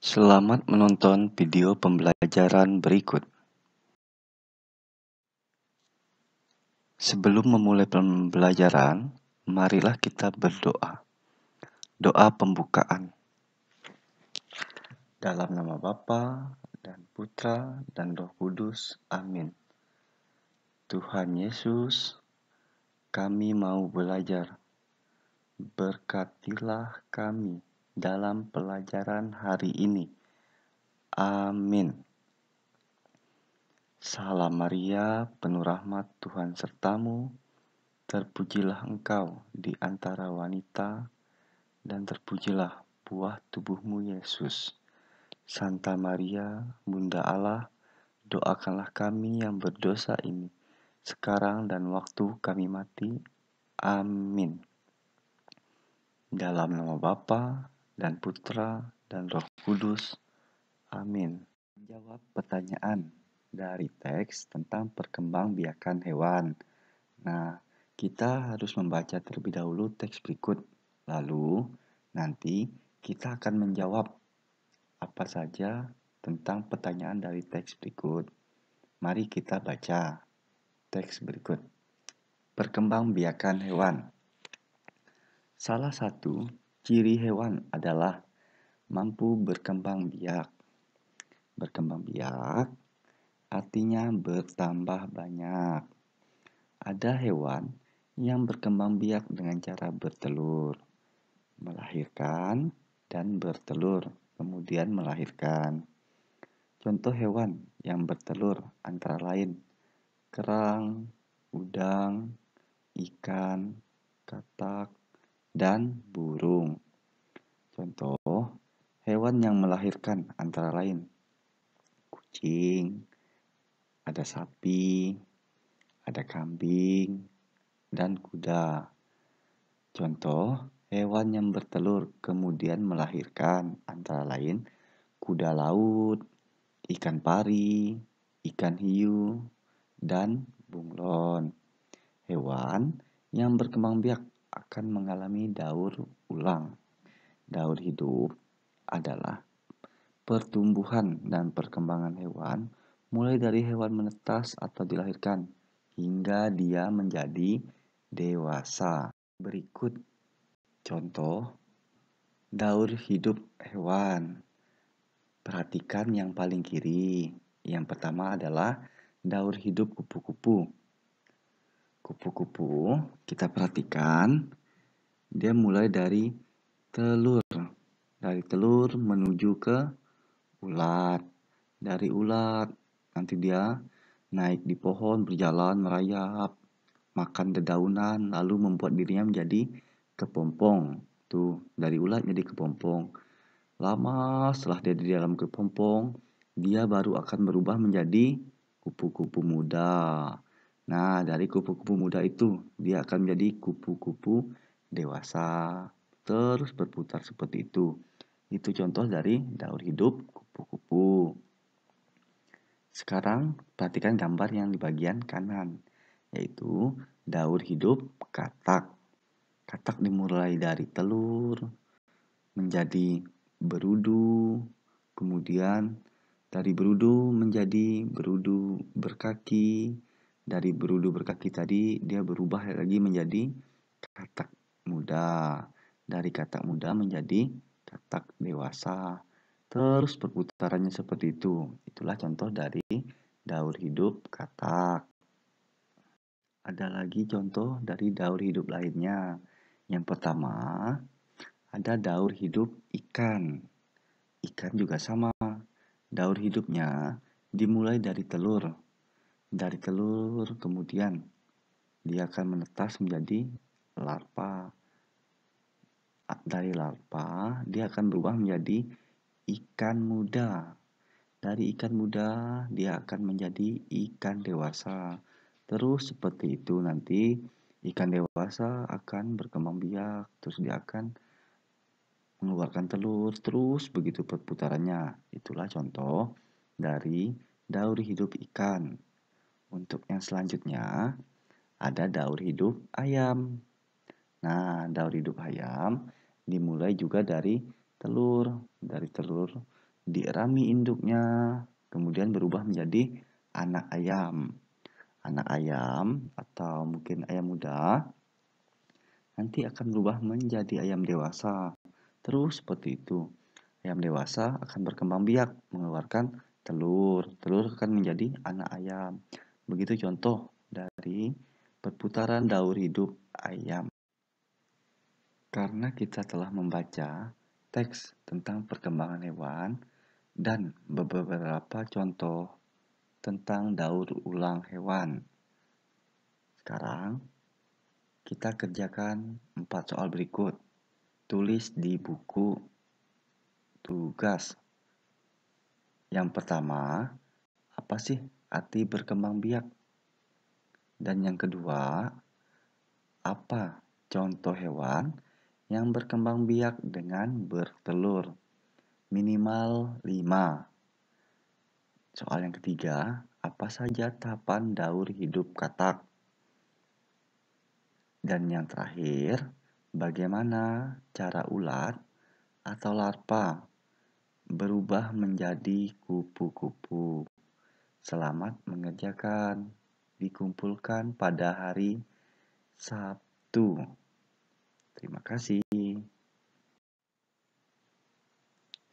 Selamat menonton video pembelajaran berikut. Sebelum memulai pembelajaran, marilah kita berdoa. Doa pembukaan. Dalam nama Bapa dan Putra dan Roh Kudus. Amin. Tuhan Yesus, kami mau belajar. Berkatilah kami dalam pelajaran hari ini. Amin. Salam Maria, penuh rahmat, Tuhan sertamu. Terpujilah engkau di antara wanita, dan terpujilah buah tubuhmu Yesus. Santa Maria, Bunda Allah, doakanlah kami yang berdosa ini, sekarang dan waktu kami mati. Amin. Dalam nama Bapa dan Putra dan Roh Kudus. Amin. Menjawab pertanyaan dari teks tentang perkembangbiakan hewan. Nah, kita harus membaca terlebih dahulu teks berikut. Lalu, nanti kita akan menjawab apa saja tentang pertanyaan dari teks berikut. Mari kita baca teks berikut. Perkembangbiakan hewan. Salah satu ciri hewan adalah mampu berkembang biak. Berkembang biak artinya bertambah banyak. Ada hewan yang berkembang biak dengan cara bertelur, melahirkan, dan bertelur, kemudian melahirkan. Contoh hewan yang bertelur antara lain kerang, udang, ikan, katak, dan burung. Contoh hewan yang melahirkan antara lain kucing, ada sapi, ada kambing, dan kuda. Contoh hewan yang bertelur kemudian melahirkan antara lain kuda laut, ikan pari, ikan hiu, dan bunglon. Hewan yang berkembang biak akan mengalami daur ulang. Daur hidup adalah pertumbuhan dan perkembangan hewan mulai dari hewan menetas atau dilahirkan hingga dia menjadi dewasa. Berikut contoh daur hidup hewan. Perhatikan yang paling kiri. Yang pertama adalah daur hidup kupu-kupu. Kupu-kupu kita perhatikan dia mulai dari telur. Dari telur menuju ke ulat. Dari ulat nanti dia naik di pohon, berjalan, merayap, makan dedaunan, lalu membuat dirinya menjadi kepompong. Tuh, dari ulat jadi kepompong. Lama setelah dia di dalam kepompong, dia baru akan berubah menjadi kupu-kupu muda. Nah, dari kupu-kupu muda itu, dia akan menjadi kupu-kupu dewasa. Terus berputar seperti itu. Itu contoh dari daur hidup kupu-kupu. Sekarang perhatikan gambar yang di bagian kanan, yaitu daur hidup katak. Katak dimulai dari telur, menjadi berudu, kemudian dari berudu menjadi berudu berkaki. Dari berudu berkaki tadi dia berubah lagi menjadi katak muda. Dari katak muda menjadi katak dewasa. Terus perputarannya seperti itu. Itulah contoh dari daur hidup katak. Ada lagi contoh dari daur hidup lainnya. Yang pertama, ada daur hidup ikan. Ikan juga sama. Daur hidupnya dimulai dari telur. Dari telur kemudian dia akan menetas menjadi larva. Dari larva dia akan berubah menjadi ikan muda. Dari ikan muda dia akan menjadi ikan dewasa. Terus seperti itu nanti ikan dewasa akan berkembang biak. Terus dia akan mengeluarkan telur. Terus begitu perputarannya. Itulah contoh dari daur hidup ikan. Untuk yang selanjutnya ada daur hidup ayam. Nah, daur hidup ayam dimulai juga dari telur. Dari telur dierami induknya, kemudian berubah menjadi anak ayam. Anak ayam atau mungkin ayam muda nanti akan berubah menjadi ayam dewasa. Terus seperti itu. Ayam dewasa akan berkembang biak, mengeluarkan telur. Telur akan menjadi anak ayam. Begitu contoh dari perputaran daur hidup ayam. Karena kita telah membaca teks tentang perkembangan hewan dan beberapa contoh tentang daur ulang hewan. Sekarang kita kerjakan 4 soal berikut. Tulis di buku tugas. Yang pertama, apa sih arti berkembang biak? Dan yang kedua, apa contoh hewan yang berkembang biak dengan bertelur? Minimal 5. Soal yang ketiga, apa saja tahapan daur hidup katak? Dan yang terakhir, bagaimana cara ulat atau larva berubah menjadi kupu-kupu? Selamat mengerjakan. Dikumpulkan pada hari Sabtu. Terima kasih.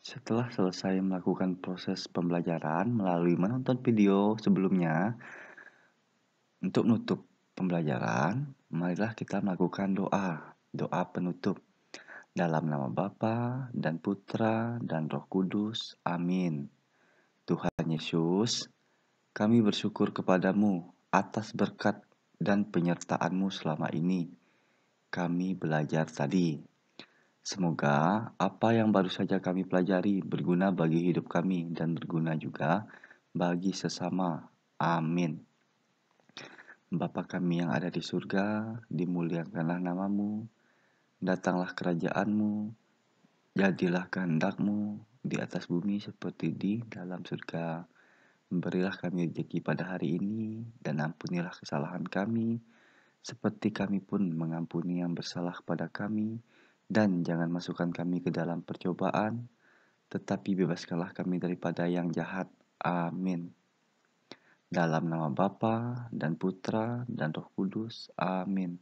Setelah selesai melakukan proses pembelajaran melalui menonton video sebelumnya, untuk menutup pembelajaran, marilah kita melakukan doa penutup. Dalam nama Bapa dan Putra dan Roh Kudus. Amin. Tuhan Yesus, kami bersyukur kepadamu atas berkat dan penyertaan-Mu selama ini. Kami belajar tadi. Semoga apa yang baru saja kami pelajari berguna bagi hidup kami dan berguna juga bagi sesama. Amin. Bapa kami yang ada di surga, dimuliakanlah namamu, datanglah kerajaan-Mu, jadilah kehendak-Mu di atas bumi seperti di dalam surga. Berilah kami rezeki pada hari ini, dan ampunilah kesalahan kami, seperti kami pun mengampuni yang bersalah kepada kami. Dan jangan masukkan kami ke dalam percobaan, tetapi bebaskanlah kami daripada yang jahat. Amin. Dalam nama Bapa dan Putra dan Roh Kudus. Amin.